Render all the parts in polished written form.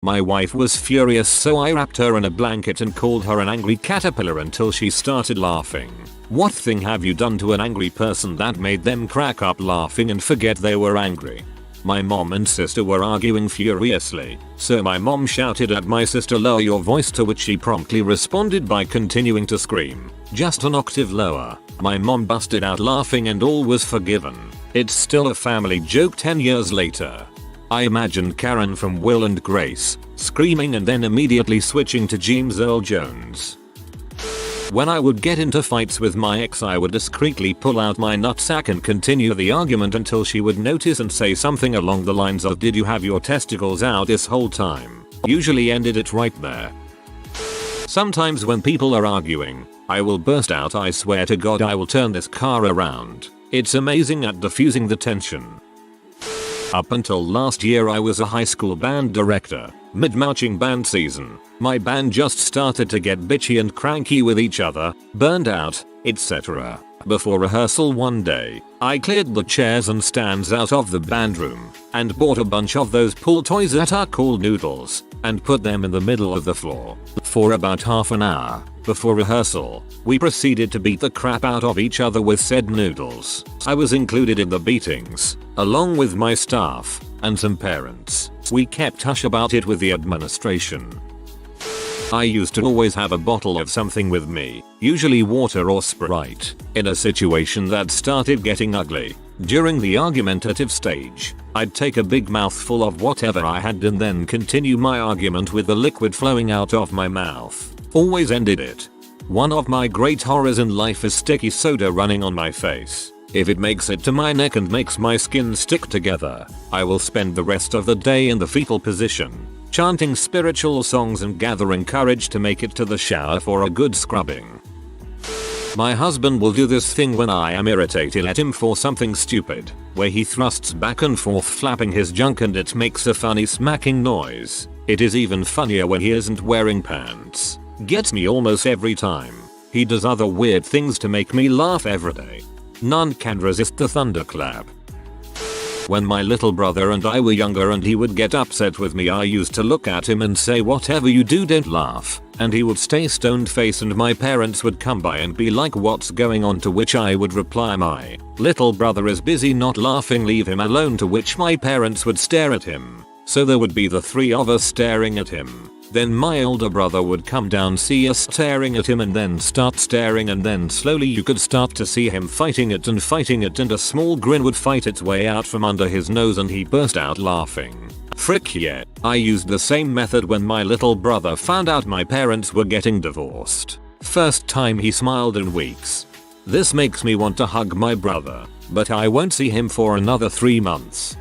My wife was furious, so I wrapped her in a blanket and called her an angry caterpillar until she started laughing. What thing have you done to an angry person that made them crack up laughing and forget they were angry? My mom and sister were arguing furiously, so my mom shouted at my sister, "Lower your voice," to which she promptly responded by continuing to scream, just an octave lower. My mom busted out laughing and all was forgiven. It's still a family joke 10 years later. I imagined Karen from Will and Grace, screaming and then immediately switching to James Earl Jones. When I would get into fights with my ex, I would discreetly pull out my nutsack and continue the argument until she would notice and say something along the lines of, "Did you have your testicles out this whole time?" Usually ended it right there. Sometimes when people are arguing, I will burst out, "I swear to God I will turn this car around." It's amazing at diffusing the tension. Up until last year I was a high school band director. Mid-marching band season, my band just started to get bitchy and cranky with each other, burned out, etc. Before rehearsal one day, I cleared the chairs and stands out of the band room and bought a bunch of those pool toys that are called noodles and put them in the middle of the floor. For about half an hour before rehearsal, we proceeded to beat the crap out of each other with said noodles. I was included in the beatings, along with my staff and some parents. We kept hush about it with the administration. I used to always have a bottle of something with me, usually water or Sprite, in a situation that started getting ugly. During the argumentative stage, I'd take a big mouthful of whatever I had and then continue my argument with the liquid flowing out of my mouth. Always ended it. One of my great horrors in life is sticky soda running on my face. If it makes it to my neck and makes my skin stick together, I will spend the rest of the day in the fetal position, chanting spiritual songs and gathering courage to make it to the shower for a good scrubbing. My husband will do this thing when I am irritated at him for something stupid, where he thrusts back and forth flapping his junk and it makes a funny smacking noise. It is even funnier when he isn't wearing pants. Gets me almost every time. He does other weird things to make me laugh every day. None can resist the thunderclap. When my little brother and I were younger and he would get upset with me, I used to look at him and say, "Whatever you do, don't laugh." And he would stay stoned face and my parents would come by and be like, "What's going on?" To which I would reply, "My little brother is busy not laughing, leave him alone." To which my parents would stare at him. So there would be the three of us staring at him. Then my older brother would come down, see us staring at him and then start staring, and then slowly you could start to see him fighting it and a small grin would fight its way out from under his nose and he burst out laughing. Frick yeah. I used the same method when my little brother found out my parents were getting divorced. First time he smiled in weeks. This makes me want to hug my brother, but I won't see him for another 3 months.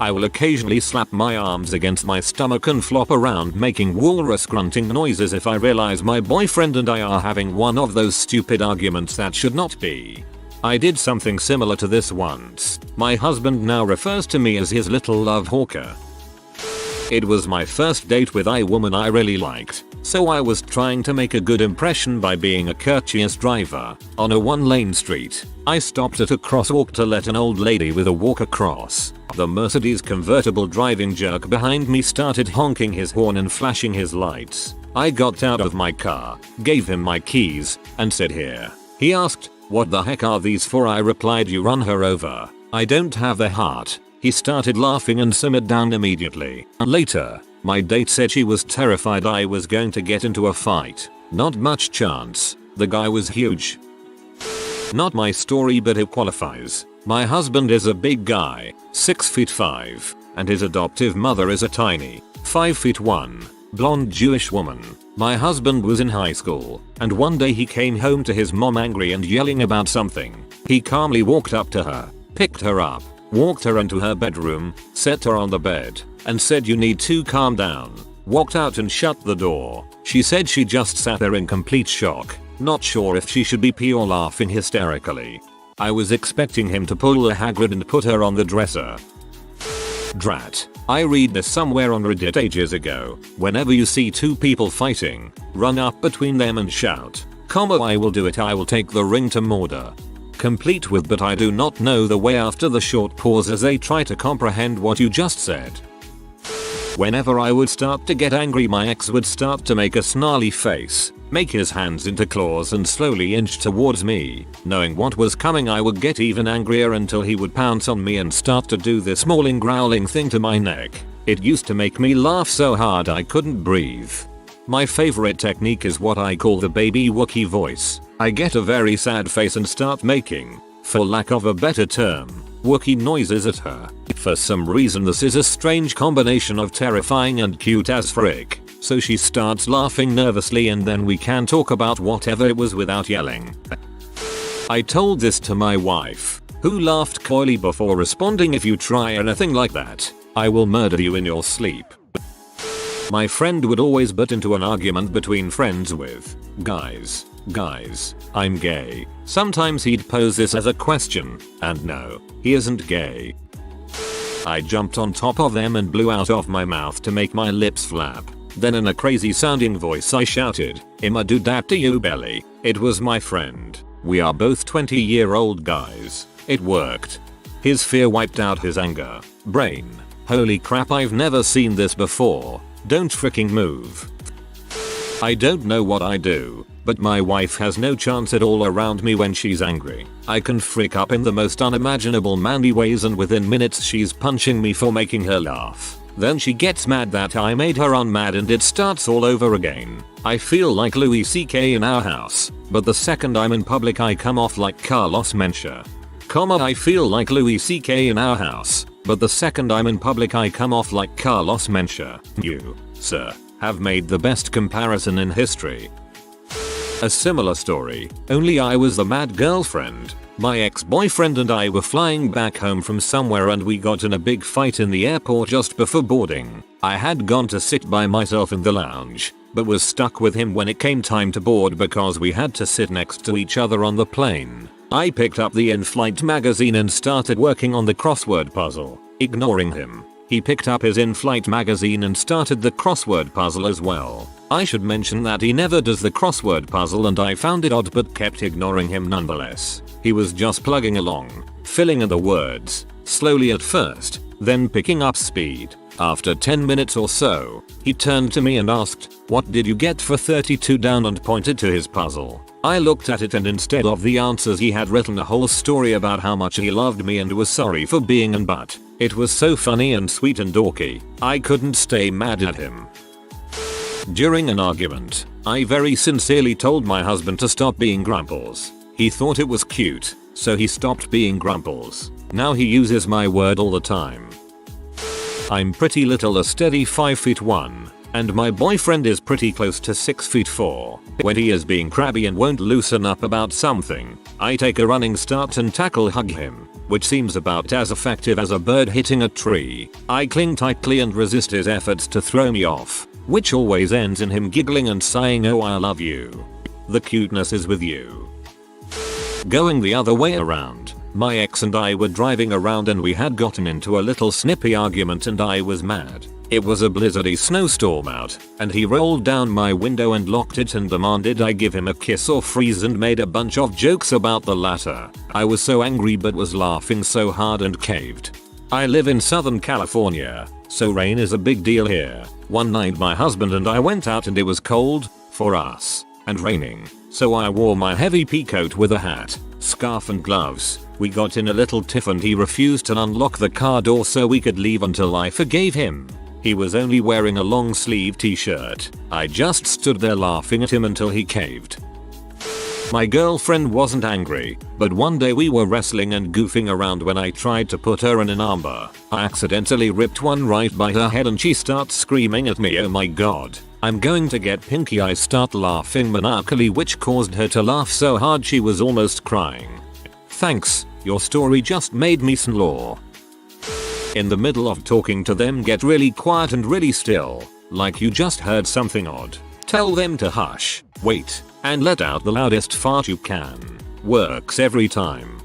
I will occasionally slap my arms against my stomach and flop around making walrus grunting noises if I realize my boyfriend and I are having one of those stupid arguments that should not be. I did something similar to this once. My husband now refers to me as his little love hawker. It was my first date with a woman I really liked, so I was trying to make a good impression by being a courteous driver. On a one-lane street, I stopped at a crosswalk to let an old lady with a walker cross. The Mercedes convertible driving jerk behind me started honking his horn and flashing his lights. I got out of my car, gave him my keys, and said, "Here." He asked, "What the heck are these for?" I replied, "You run her over. I don't have the heart." He started laughing and simmered down immediately. Later, my date said she was terrified I was going to get into a fight. Not much chance. The guy was huge. Not my story, but it qualifies. My husband is a big guy, 6'5", and his adoptive mother is a tiny, 5'1", blonde Jewish woman. My husband was in high school, and one day he came home to his mom angry and yelling about something. He calmly walked up to her, picked her up, walked her into her bedroom, set her on the bed, and said, "You need to calm down." Walked out and shut the door. She said she just sat there in complete shock, not sure if she should be pee or laughing hysterically. I was expecting him to pull a Hagrid and put her on the dresser. Drat. I read this somewhere on Reddit ages ago. Whenever you see two people fighting, run up between them and shout, "I will do it, I will take the ring to Mordor." Complete with, "But I do not know the way," after the short pause as they try to comprehend what you just said. Whenever I would start to get angry, my ex would start to make a snarly face, make his hands into claws and slowly inch towards me. Knowing what was coming, I would get even angrier until he would pounce on me and start to do this mauling growling thing to my neck. It used to make me laugh so hard I couldn't breathe. My favorite technique is what I call the baby Wookiee voice. I get a very sad face and start making, for lack of a better term, Wookiee noises at her. For some reason this is a strange combination of terrifying and cute as frick. So she starts laughing nervously and then we can talk about whatever it was without yelling. I told this to my wife, who laughed coyly before responding, "If you try anything like that, I will murder you in your sleep." My friend would always butt into an argument between friends with, guys, I'm gay." Sometimes he'd pose this as a question, and no, he isn't gay. I jumped on top of them and blew out of my mouth to make my lips flap. Then in a crazy sounding voice I shouted, "I'ma do that to you, Belly." It was my friend. We are both 20-year-old guys. It worked. His fear wiped out his anger. Brain. Holy crap, I've never seen this before. Don't freaking move. I don't know what I do, but my wife has no chance at all around me when she's angry. I can freak up in the most unimaginable manly ways and within minutes she's punching me for making her laugh. Then she gets mad that I made her unmad and it starts all over again. I feel like Louis CK in our house, but the second I'm in public I come off like Carlos Mencia. I feel like Louis CK in our house, but the second I'm in public I come off like Carlos Mencia. You, sir, have made the best comparison in history. A similar story, only I was the mad girlfriend. My ex-boyfriend and I were flying back home from somewhere and we got in a big fight in the airport just before boarding. I had gone to sit by myself in the lounge, but was stuck with him when it came time to board because we had to sit next to each other on the plane. I picked up the in-flight magazine and started working on the crossword puzzle, ignoring him. He picked up his in-flight magazine and started the crossword puzzle as well. I should mention that he never does the crossword puzzle and I found it odd but kept ignoring him nonetheless. He was just plugging along, filling in the words, slowly at first, then picking up speed. After 10 minutes or so, he turned to me and asked, "What did you get for 32 down?" and pointed to his puzzle. I looked at it and instead of the answers he had written a whole story about how much he loved me and was sorry for being an butt. It was so funny and sweet and dorky, I couldn't stay mad at him. During an argument, I very sincerely told my husband to stop being grumples. He thought it was cute, so he stopped being grumples. Now he uses my word all the time. I'm pretty little, a steady 5'1", and my boyfriend is pretty close to 6'4". When he is being crabby and won't loosen up about something, I take a running start and tackle hug him, which seems about as effective as a bird hitting a tree. I cling tightly and resist his efforts to throw me off, which always ends in him giggling and sighing, "Oh, I love you." The cuteness is with you. Going the other way around, my ex and I were driving around and we had gotten into a little snippy argument and I was mad. It was a blizzardy snowstorm out, and he rolled down my window and locked it and demanded I give him a kiss or freeze and made a bunch of jokes about the latter. I was so angry but was laughing so hard and caved. I live in Southern California, so rain is a big deal here. One night my husband and I went out and it was cold, for us, and raining, so I wore my heavy pea coat with a hat, scarf and gloves. We got in a little tiff and he refused to unlock the car door so we could leave until I forgave him. He was only wearing a long sleeve t-shirt. I just stood there laughing at him until he caved. My girlfriend wasn't angry, but one day we were wrestling and goofing around when I tried to put her in an armbar. I accidentally ripped one right by her head and she starts screaming at me, "Oh my god, I'm going to get pinky." I start laughing maniacally, which caused her to laugh so hard she was almost crying. Thanks, your story just made me snore. In the middle of talking to them, get really quiet and really still, like you just heard something odd. Tell them to hush, wait, and let out the loudest fart you can. Works every time.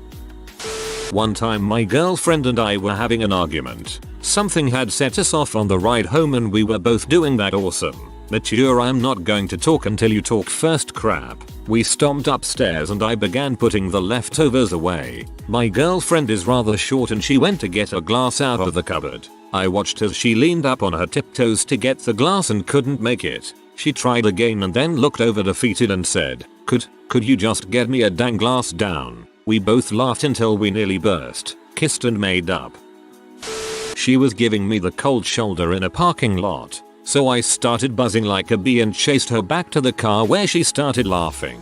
One time my girlfriend and I were having an argument. Something had set us off on the ride home and we were both doing that awesome, mature "I'm not going to talk until you talk first" crap. We stomped upstairs and I began putting the leftovers away. My girlfriend is rather short and she went to get a glass out of the cupboard. I watched as she leaned up on her tiptoes to get the glass and couldn't make it. She tried again and then looked over defeated and said, Could you just get me a dang glass down? We both laughed until we nearly burst, kissed and made up. She was giving me the cold shoulder in a parking lot, so I started buzzing like a bee and chased her back to the car where she started laughing.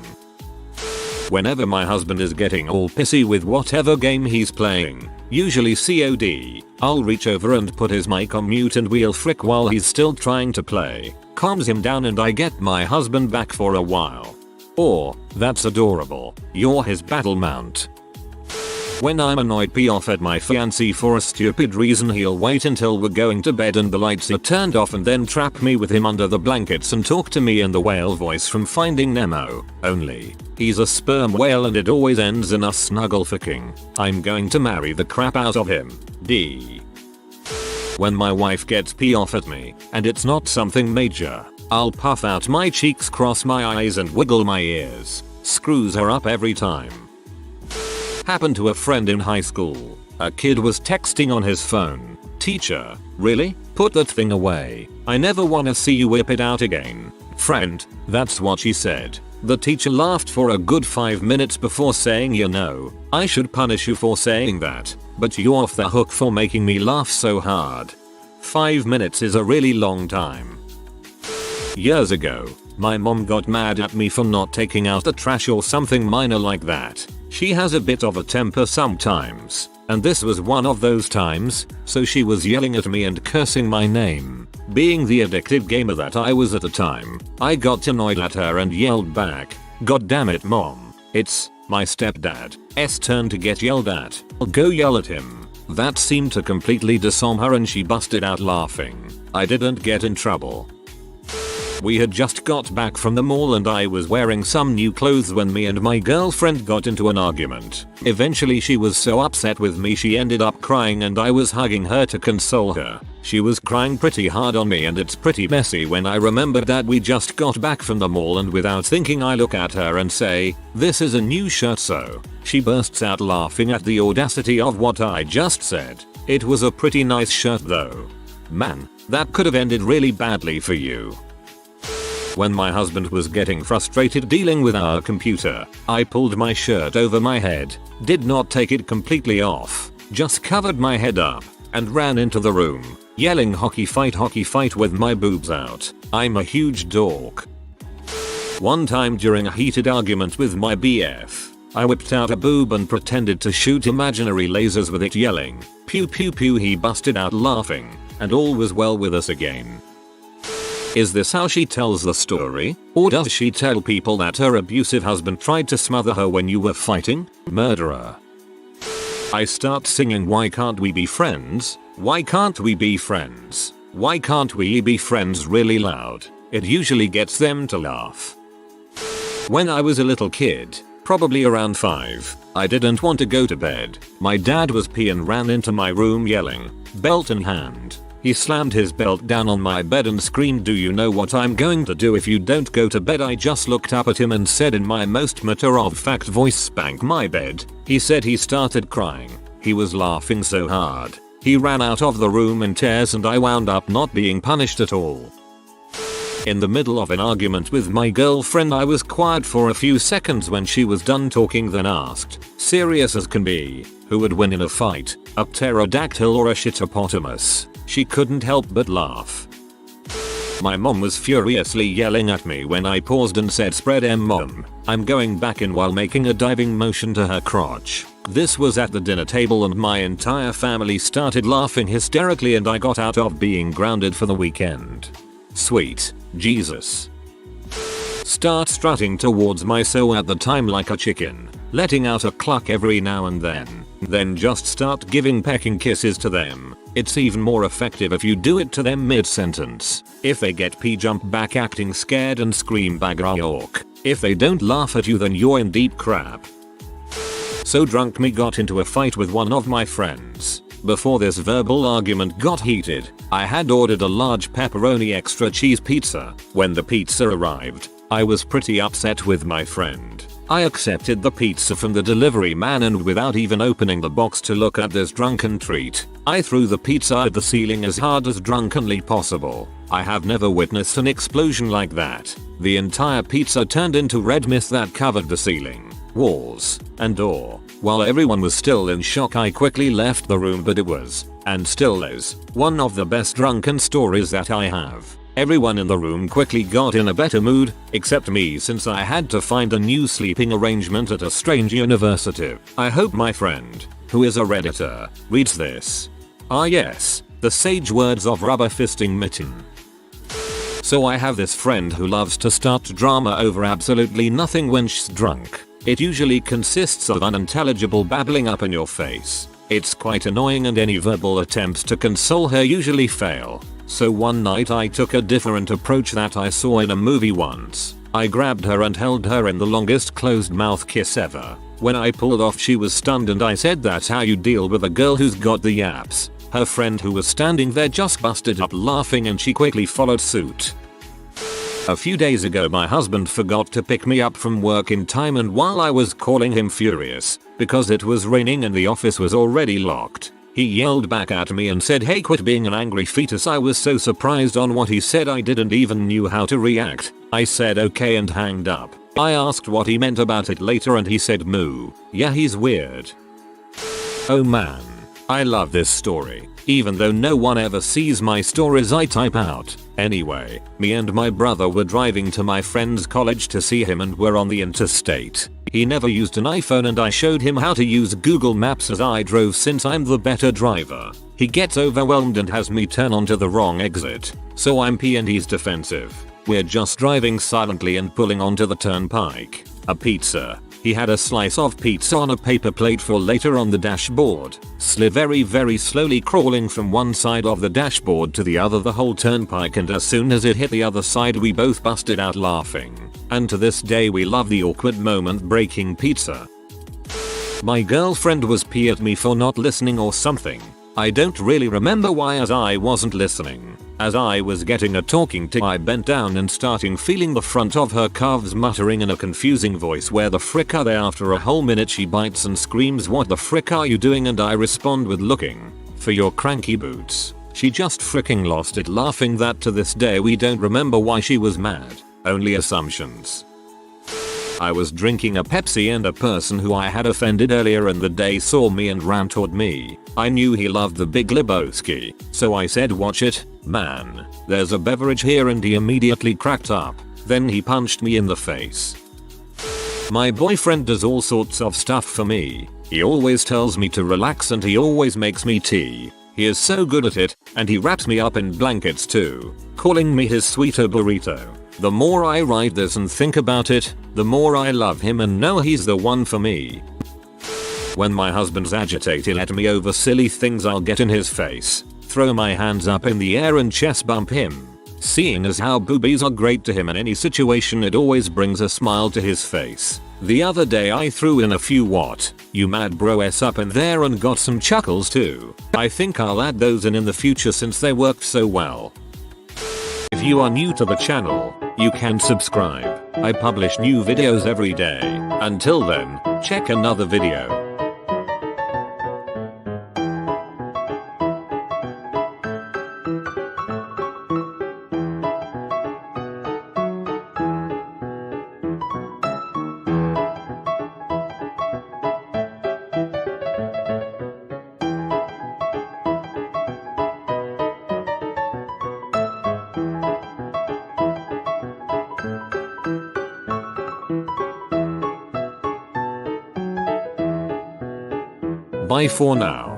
Whenever my husband is getting all pissy with whatever game he's playing, usually COD, I'll reach over and put his mic on mute and we'll frick while he's still trying to play, calms him down and I get my husband back for a while. Or, that's adorable, you're his battle mount. When I'm annoyed off at my fiancé for a stupid reason, he'll wait until we're going to bed and the lights are turned off and then trap me with him under the blankets and talk to me in the whale voice from Finding Nemo. Only, he's a sperm whale and it always ends in us snuggle fucking. I'm going to marry the crap out of him. D. When my wife gets off at me, and it's not something major, I'll puff out my cheeks, cross my eyes and wiggle my ears. Screws her up every time. Happened to a friend in high school. A kid was texting on his phone. Teacher, really? Put that thing away. I never wanna see you whip it out again. Friend, that's what she said. The teacher laughed for a good 5 minutes before saying, you know, I should punish you for saying that, but you're off the hook for making me laugh so hard. 5 minutes is a really long time. Years ago, my mom got mad at me for not taking out the trash or something minor like that. She has a bit of a temper sometimes, and this was one of those times, so she was yelling at me and cursing my name. Being the addictive gamer that I was at the time, I got annoyed at her and yelled back, God damn it mom, it's my stepdad's turn to get yelled at. I'll go yell at him. That seemed to completely disarm her and she busted out laughing. I didn't get in trouble. We had just got back from the mall and I was wearing some new clothes when me and my girlfriend got into an argument. Eventually she was so upset with me she ended up crying and I was hugging her to console her. She was crying pretty hard on me and it's pretty messy when I remembered that we just got back from the mall and without thinking I look at her and say, this is a new shirt so. She bursts out laughing at the audacity of what I just said. It was a pretty nice shirt though. Man, that could have ended really badly for you. When my husband was getting frustrated dealing with our computer, I pulled my shirt over my head, did not take it completely off, just covered my head up, and ran into the room, yelling hockey fight with my boobs out. I'm a huge dork. One time during a heated argument with my BF, I whipped out a boob and pretended to shoot imaginary lasers with it yelling, pew pew pew. He busted out laughing, and all was well with us again. Is this how she tells the story? Or does she tell people that her abusive husband tried to smother her when you were fighting? Murderer. I start singing Why Can't We Be Friends? Why can't we be friends? Why can't we be friends really loud? It usually gets them to laugh. When I was a little kid, probably around 5, I didn't want to go to bed. My dad was pee and ran into my room yelling, belt in hand. He slammed his belt down on my bed and screamed, do you know what I'm going to do if you don't go to bed? I just looked up at him and said in my most matter-of-fact voice, spank my bed. He said he started crying. He was laughing so hard. He ran out of the room in tears and I wound up not being punished at all. In the middle of an argument with my girlfriend, I was quiet for a few seconds when she was done talking, then asked, serious as can be, who would win in a fight, a pterodactyl or a shittopotamus? She couldn't help but laugh. My mom was furiously yelling at me when I paused and said, spread mom, I'm going back in, while making a diving motion to her crotch. This was at the dinner table and my entire family started laughing hysterically and I got out of being grounded for the weekend. Sweet Jesus. Start strutting towards my so at the time like a chicken, letting out a cluck every now and then just start giving pecking kisses to them. It's even more effective if you do it to them mid-sentence. If they get pee, jump back acting scared and scream bagger york. If they don't laugh at you, then you're in deep crap. So drunk me got into a fight with one of my friends. Before this verbal argument got heated, I had ordered a large pepperoni extra cheese pizza. When the pizza arrived, I was pretty upset with my friend. I accepted the pizza from the delivery man, and without even opening the box to look at this drunken treat, I threw the pizza at the ceiling as hard as drunkenly possible. I have never witnessed an explosion like that. The entire pizza turned into red mist that covered the ceiling, walls, and door. While everyone was still in shock, I quickly left the room, but it was, and still is, one of the best drunken stories that I have. Everyone in the room quickly got in a better mood, except me, since I had to find a new sleeping arrangement at a strange university. I hope my friend, who is a redditor, reads this. Ah yes, the sage words of Rubber Fisting Mitten. So I have this friend who loves to start drama over absolutely nothing when she's drunk. It usually consists of unintelligible babbling up in your face. It's quite annoying, and any verbal attempts to console her usually fail. So one night I took a different approach that I saw in a movie once. I grabbed her and held her in the longest closed mouth kiss ever. When I pulled off, she was stunned, and I said, "That's how you deal with a girl who's got the yaps." Her friend who was standing there just busted up laughing, and she quickly followed suit. A few days ago my husband forgot to pick me up from work in time, and while I was calling him furious because it was raining and the office was already locked, he yelled back at me and said, "Hey, quit being an angry fetus." I was so surprised on what he said I didn't even knew how to react. I said okay and hanged up. I asked what he meant about it later, and he said, "Moo. Yeah, he's weird." Oh man, I love this story. Even though no one ever sees my stories I type out. Anyway, me and my brother were driving to my friend's college to see him, and we're on the interstate. He never used an iPhone, and I showed him how to use Google Maps as I drove, since I'm the better driver. He gets overwhelmed and has me turn onto the wrong exit. So I'm P and he's defensive. We're just driving silently and pulling onto the turnpike. A pizza. He had a slice of pizza on a paper plate for later on the dashboard. Slid very slowly, crawling from one side of the dashboard to the other the whole turnpike, and as soon as it hit the other side we both busted out laughing. And to this day we love the awkward moment breaking pizza. My girlfriend was pissed at me for not listening or something. I don't really remember why, as I wasn't listening. As I was getting a talking to, I bent down and starting feeling the front of her calves, muttering in a confusing voice, "Where the frick are they?" After a whole minute she bites and screams, "What the frick are you doing?" And I respond with, "Looking for your cranky boots." She just fricking lost it laughing. That to this day we don't remember why she was mad. Only assumptions. I was drinking a Pepsi and a person who I had offended earlier in the day saw me and ran toward me. I knew he loved the Big Lebowski, so I said, "Watch it, man. There's a beverage here," and he immediately cracked up. Then he punched me in the face. My boyfriend does all sorts of stuff for me. He always tells me to relax, and he always makes me tea. He is so good at it, and he wraps me up in blankets too, calling me his sweeter burrito. The more I write this and think about it, the more I love him and know he's the one for me. When my husband's agitated at me over silly things, I'll get in his face, throw my hands up in the air and chest bump him. Seeing as how boobies are great to him in any situation, it always brings a smile to his face. The other day I threw in a few "what, you mad bro"s up in there and got some chuckles too. I think I'll add those in the future since they worked so well. If you are new to the channel, you can subscribe. I publish new videos every day. Until then, check another video. Bye for now.